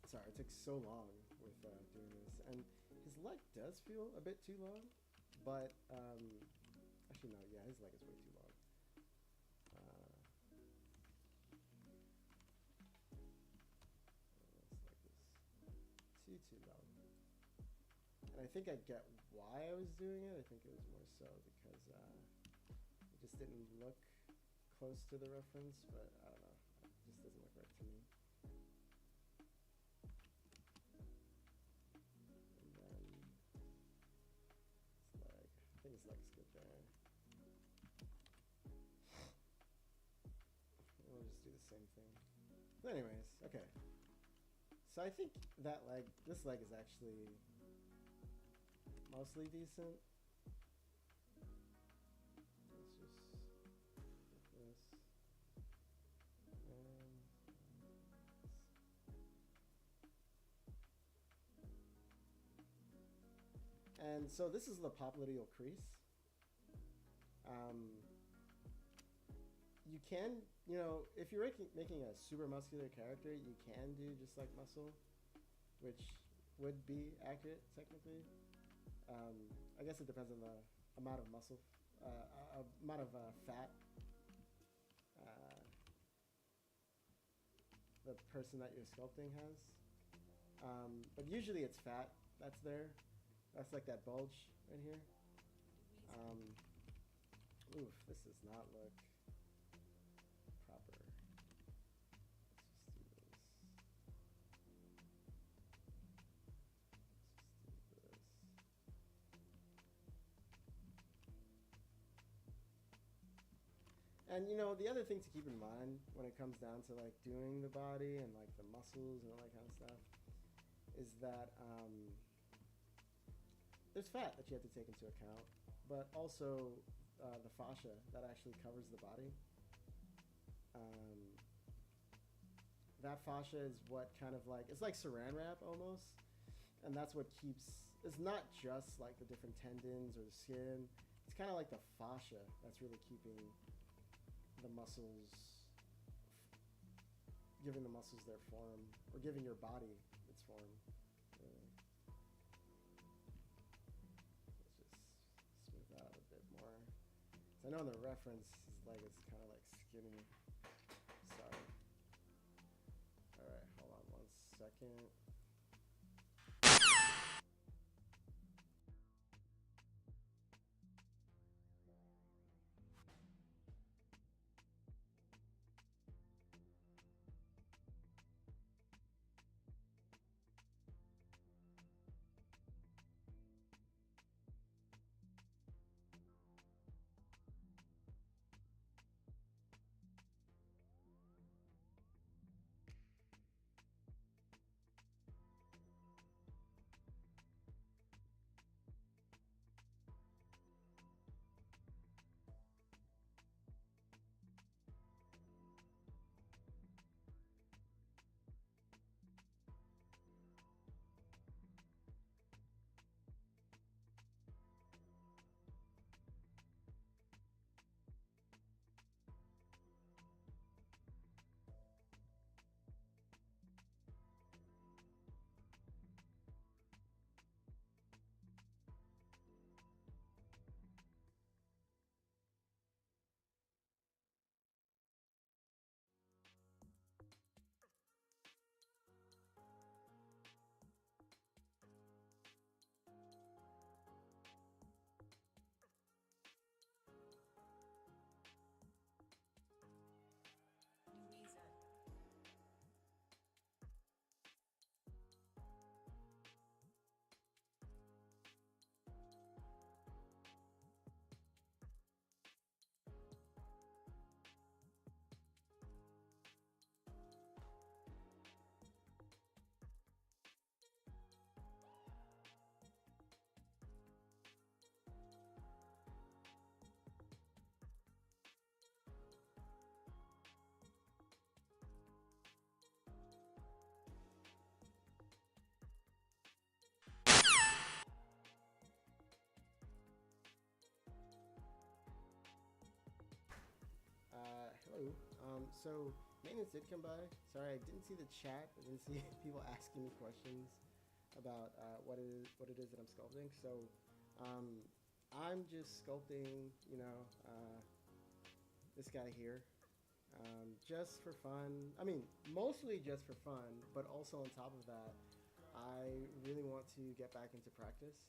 Sorry, it took so long with doing this. And his leg does feel a bit too long, but actually, no, yeah, his leg is way too long. Too long. And I think I get why I was doing it. I think it was more so because it just didn't look close to the reference, but I don't know. It just doesn't look right to me. And then his leg. I think his leg's good there. And we'll just do the same thing. But anyways, okay. So I think this leg is actually mostly decent. Let's just get this. And so this is the popliteal crease. You can, if you're making a super muscular character, you can do just like muscle, which would be accurate technically. I guess it depends on the amount of muscle, amount of fat the person that you're sculpting has. But usually it's fat that's there. That's like that bulge right here. Oof, this does not look proper. Let's just do this. And the other thing to keep in mind when it comes down to like doing the body and like the muscles and all that kind of stuff is that there's fat that you have to take into account, but also the fascia that actually covers the body. That fascia is what kind of like, it's like saran wrap almost, and that's what keeps, it's not just like the different tendons or the skin, it's kind of like the fascia that's really keeping the muscles, giving the muscles their form, or giving your body its form. Really. Let's just smooth out a bit more. So I know in the reference, his leg is kind of like skinny. Sorry. second. Louisa. Hello. So maintenance did come by. Sorry, I didn't see the chat. I didn't see people asking me questions about what it is that I'm sculpting. So um, I'm just sculpting, this guy here, just for fun. I mean, mostly just for fun, but also on top of that, I really want to get back into practice.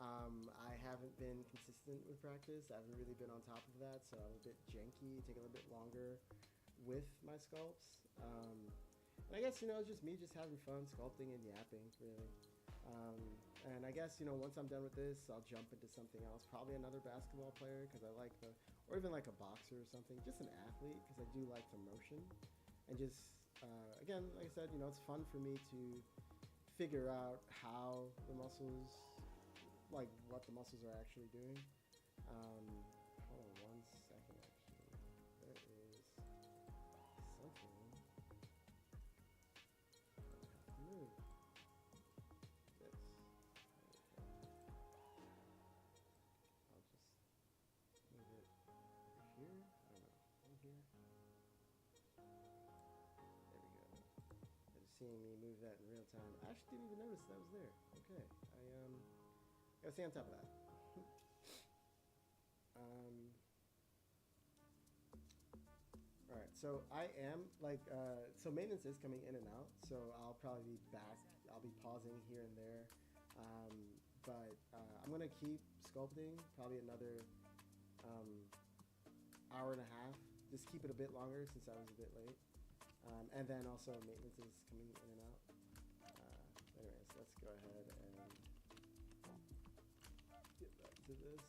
I haven't been consistent with practice. I haven't really been on top of that, so I'm a bit janky. Take a little bit longer with my sculpts. And I guess it's just me just having fun sculpting and yapping, really. Um, and I guess once I'm done with this, I'll jump into something else. Probably another basketball player because I like or even like a boxer or something. Just an athlete because I do like the motion. And just again, like I said, it's fun for me to figure out how the muscles like what the muscles are actually doing. Hold on 1 second, actually. There is something I have to move. This. I'll just move it over here. I don't know. In here. There we go. Just seeing me move that in real time. I actually didn't even notice that was there. Okay. Gotta stay on top of that. Alright, so I am so maintenance is coming in and out, so I'll probably be back. I'll be pausing here and there. But I'm gonna keep sculpting probably another hour and a half. Just keep it a bit longer since I was a bit late. And then also maintenance is coming in and out. Anyways, let's go ahead and get back to this.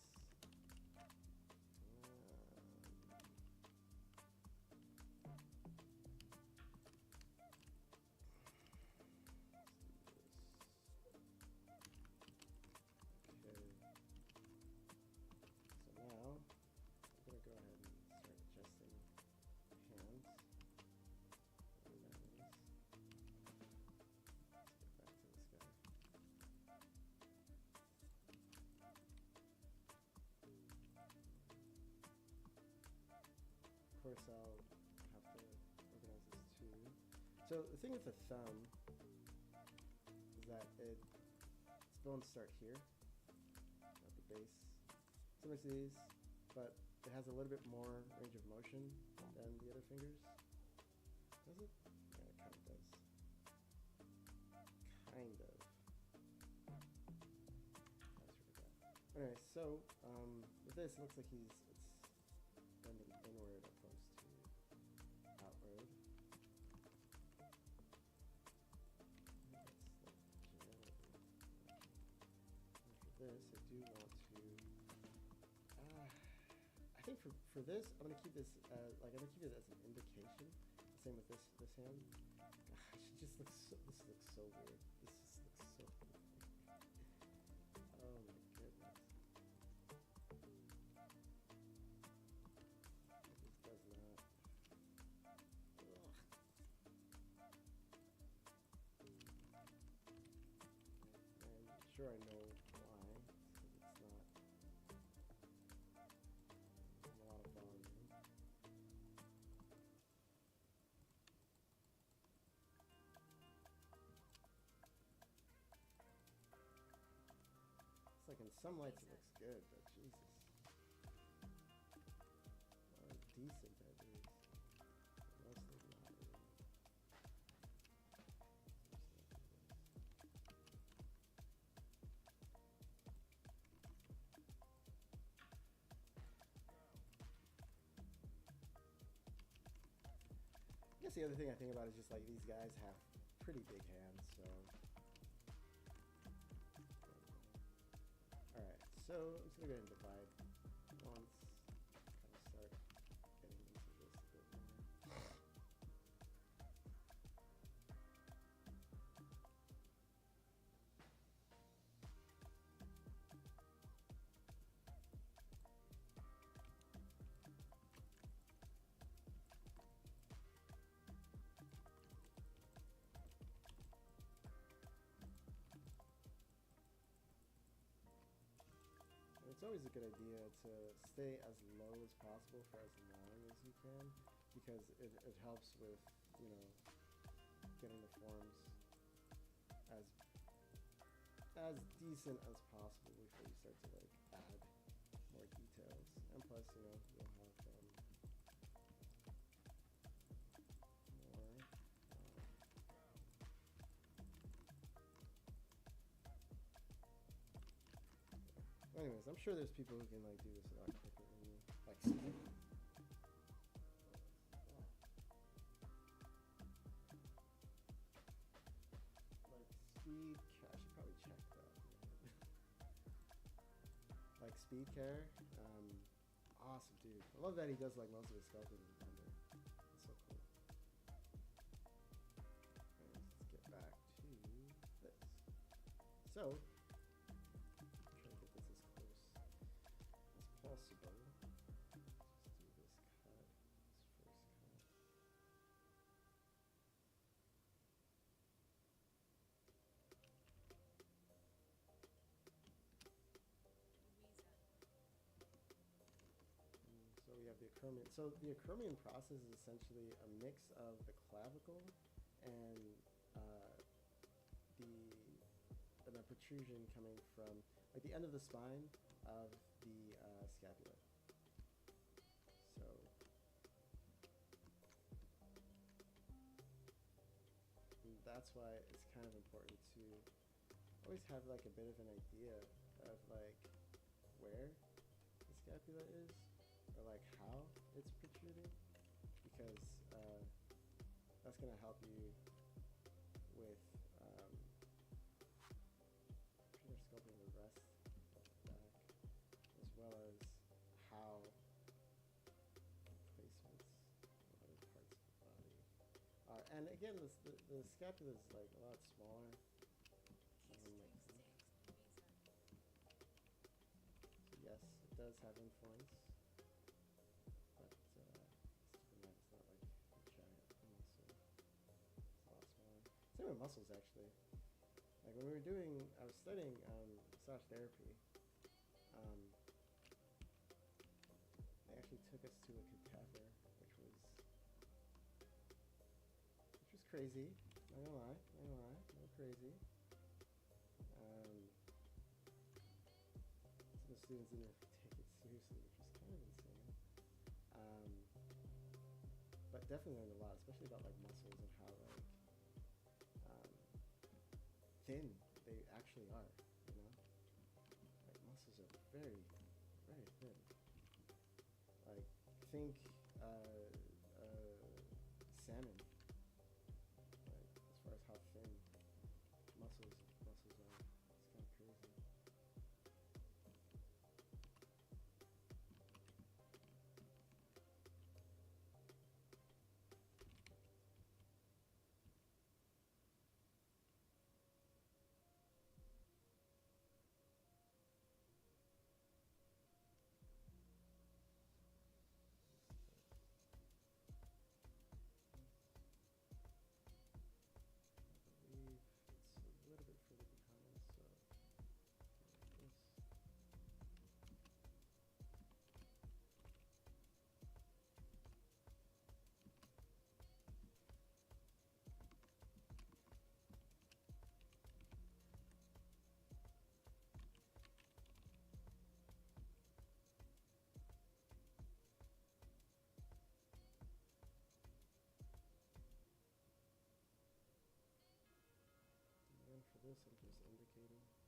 Of course, I'll have to organize this too. So the thing with the thumb is that its bones start here at the base, similar to these, but it has a little bit more range of motion than the other fingers. Does it? Yeah, it kind of does. Anyway, so with this, it looks like it's bending inward opposed to outward. That's like generally. And for this, I do want to. I think for this, I'm gonna keep this I'm gonna keep it as an indication. Same with this hand. Gosh, it just looks so. This looks so weird. This just looks so weird. Oh my goodness. It just does not. Ugh. And sure, I know why. It's not a lot of volume. It's like in some lights it looks good, but Jesus. Decent at least. Mostly not really. I guess the other thing I think about is just like these guys have pretty big hands, so. Alright, so I'm just gonna go ahead and divide once, kind of start getting into this a bit more. It's always a good idea to stay as low as possible for as long as you can, because it helps with, you know, getting the forms as decent as possible before you start to like add more details. And plus, you know, you'll have more. Anyways, I'm sure there's people who can like do this a lot quicker than me. Like Speed. Like Speed. I should probably check that. Like Speed Care. Awesome dude. I love that he does like most of his sculpting in Blender. It's so cool. Anyways, let's get back to this. So. Possible. Let's do this cut, this first cut. So we have the acromion. So the acromion process is essentially a mix of the clavicle and the protrusion coming from like the end of the spine of the scapula. So that's why it's kind of important to always have like a bit of an idea of like where the scapula is or like how it's protruding, because that's going to help you with sculpting the rest of the back, as well as how placements of other parts of the body are. And again, the scapula is like a lot smaller. So yes, it does have influence, but it's not like a giant muscle. It's a lot smaller. Same with muscles, actually. Like when we were doing, I was studying massage therapy. They actually took us to a cadaver, which was crazy. Not gonna lie, a little crazy. Some of the students didn't take it seriously, which was kind of insane. But definitely learned a lot, especially about like muscles and how like thin they actually are, you know? Like muscles are very, very thin. Like, think salmon. Like, as far as how thin muscles are, it's kind of crazy. I believe it's a little bit further behind, so like this. And then for this, I'm just indicating.